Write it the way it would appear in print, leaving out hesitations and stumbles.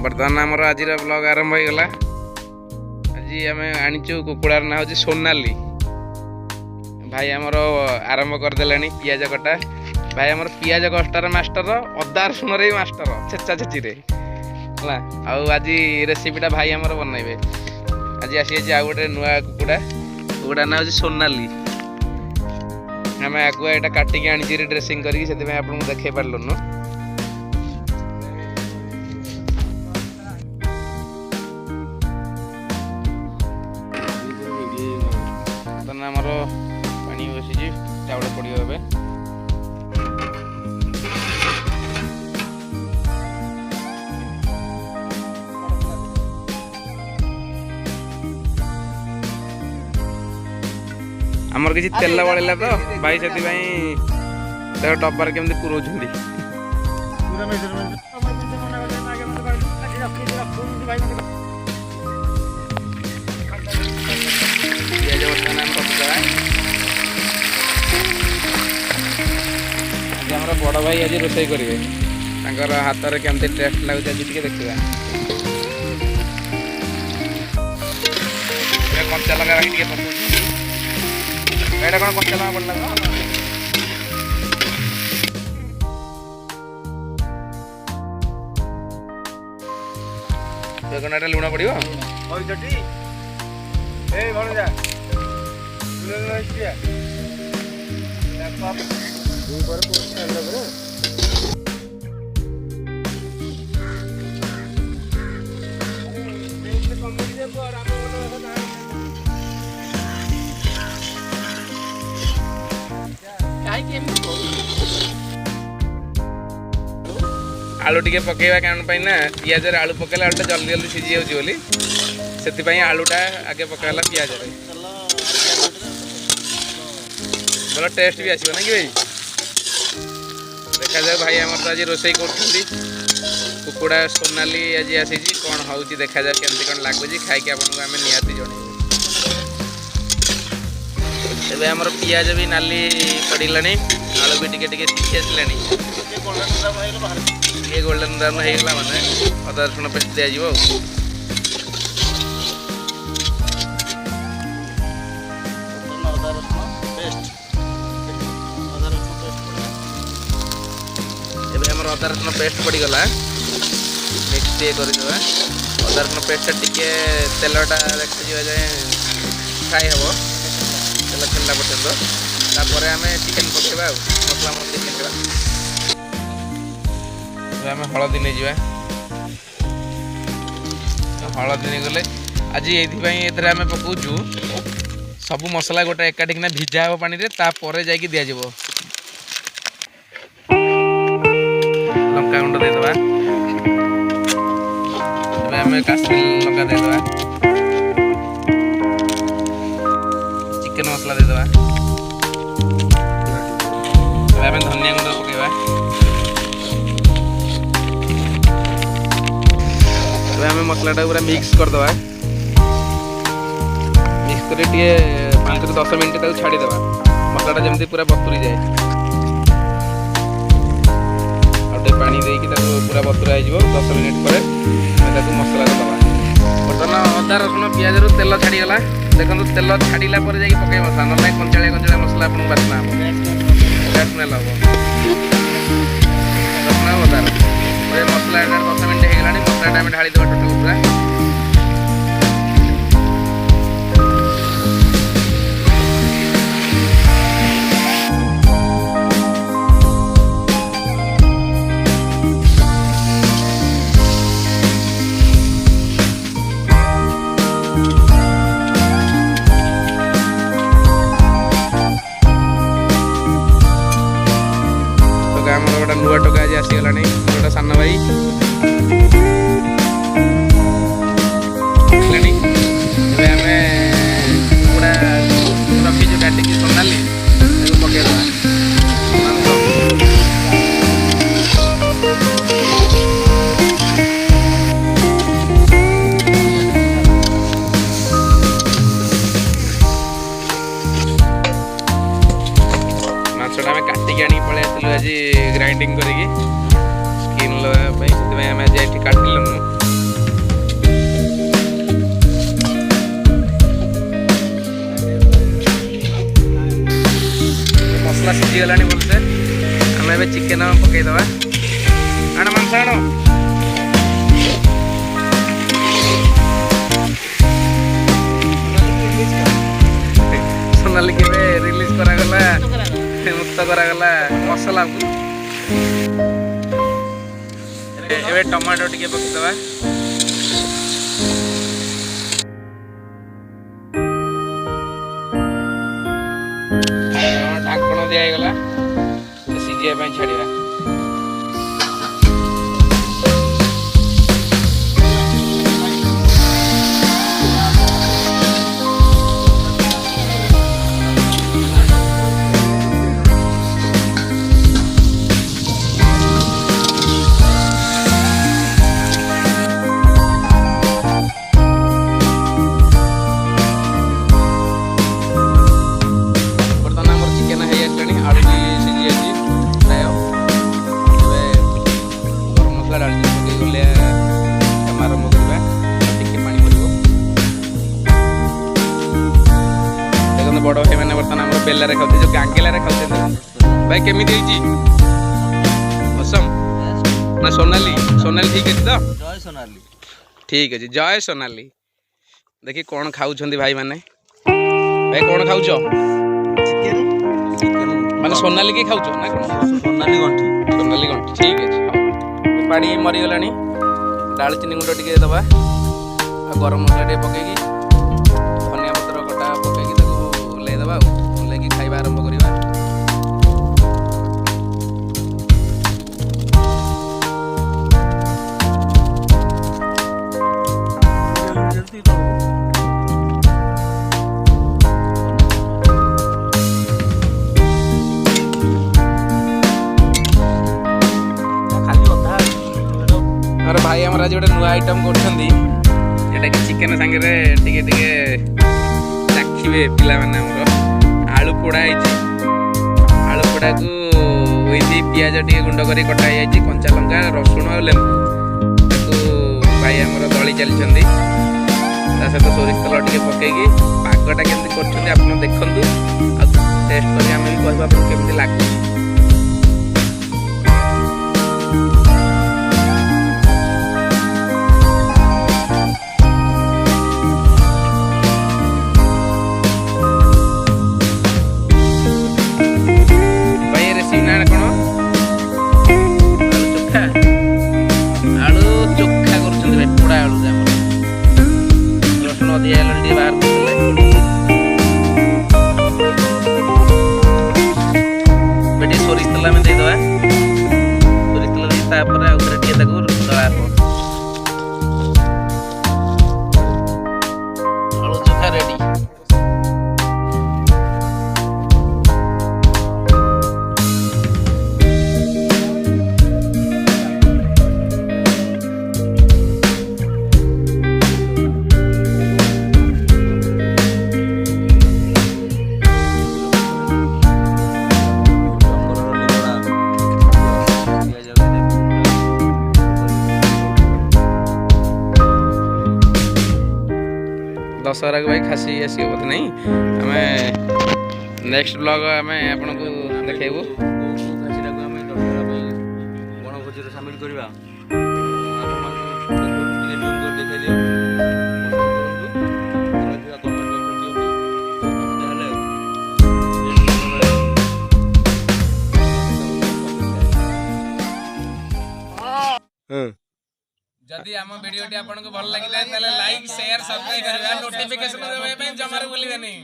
बर्तमान आमर आज ब्लॉग आरंभ हो गला। आज आम आनीचु कुकुड़ार ना हूँ सोनाली। भाई आमर आरंभ करदे पियाज कटा। भाई आमर पियाज कष्टार मास्टर, अदा रसुण रे मास्टर, छेचा छेची रे है। आज रेसिपीटा भाई आमर बनइबे। आज आसी आउ गोटे नुआ कुकुड़ा ना हूँ सोनाली। आम आगुआ यहाँ काटिकी आनी ड्रेसिंग करके आपको देखे पार्लुनु। आमर पानी बसी चाउल पड़ो ए आमर किसी तेल बड़ेगा तो भाई से डब्बार केमती पुरों पियाज बर्तमान बड़ भाई आज रोषे करेंगे। हाथ में केमती टेस्ट लगुच आज देखा। कंचा लगा एटा कौन कंचा लगा पड़ला तो लुण पड़ो आलू टिके पकेवा कारण ना पियाज आलू पकेला आलूटा जल्दी जल्दी सीझी जाऊँगी से आलूटा आगे पकाला पियाज भल टेस्ट भी आसो ना कि भाई। देखा जाए भाई आम तो आज रोषे कर कुकुड़ा सोनाली आज आसी कौन हो देखा जाए केमती कौन लगुच खाई आपको आम निहाती जन। एबे आमर पियाज भी नाली पड़ला आलू भी टिके सीखी आसला गोल्डन ब्राउन होगा माने अदा रसुण पेस्ट दिज्व। अदा रसुण पेस्ट पड़गला मिक्स टे करदे। अदा रसुण पेस्ट टिके तेलटा देखा जाए फ्राए हम तेल छेला पर्यंत आम चिकेन पकेबा मसला मसली पकेबा। आम हलदी नहीं जा हलदी नहीं गले आज ये आम पकाचु सब मसला गोटे एकाठी भिजा हम पानी तापर जा दिज्व। लंका गुंड देदे आम काश्मीर लंका देदे चिकेन मसला देदे आम धनिया गुंड पकेबा। आम मसलाटा पूरा मिक्स करदे मिक्स कर 5 ରୁ 10 मिनट छाड़ीदे मसलाटा जमी पूरा बतुरी जाए आटे पानी देकी पूरा बतुरा हो 10 मिनट पर मसला दबा। बर्तमान अदा रसुण पियाज रु तेल छाड़ीगला देखो तेल छाड़ा पर जा पकई मसला ना कंचाड़िया कंचाड़िया मसला आपको बास्ना हम स्मेल हम रसुण अदा मसला 10 मिनट होगा मसलाटा आम ढाई देवा टोटल पूरा। गोटे नुआ टोका आज आसीगला गोटे सान भाई आम कुकुड़ा रखीचु काटिकी सोनाली पकईदा माछटा आम काटिकी आनी पलि आसलु आज ग्राइंडिंग करके स्किन लगाई आज काटिलु मसला सीझीगलानी भलसे आम ए चिकेन पकईदबा आण मांस आण सोनाली के रिलीज करागला मुक्त करागला मसला को ए टमाटो टिके पकईदबा ढाकण दिगला सीझा छाड़ा बड़ भाई मैंने बर्तमान बेलारे खाते जो गांगेलारे खाते भाई केमी असम ना सोनाली सोनाली ठीक है तो जय सोनाली ठीक है जय सोनाली देखी कौन खाऊ भाई मैंने भाई कौन खाऊ चिकेन माने सोनाली के खाऊ ना कौन सोनाली गंठी ठीक है पानी मरीगला डालचीनी गुंड टे दबा गरम मसला टे पकईकी धनिया पत्र कटा पकईकी दबा ओल्लैकी खाଇବା आरंभ करिबा अरे भाई हमारा आज गोटे नुआ आइटम करछंदी एटा कि चिकेन संगे रे टिके टिके चाखिबे पिला माने हमरो आलू पोड़ा आलू पोड़ा को पियाज टे गुंड कर कटा कंचा लंका रसुण और लेंबू भाई आम दली चली सहित सोरिष तेल टे पकईकी पागटा केमती कर देखु टेस्ट कर केमती लगे सोरिष तेल में देदेबा सोरिष तेल दला आलू चोखा रेडी दशहरा को भाई खासी आसी बोध नहीं आम नेक्स्ट ब्लॉग आम आपन को देखो खासीटा को आम दशहरा गणभोजी सामिल करवा जदि आम वीडियो टी आपन को भल लगिला ताले लाइक शेयर सब्सक्राइब करबा नोटिफिकेशन देबे जमार भूलिबे नहीं।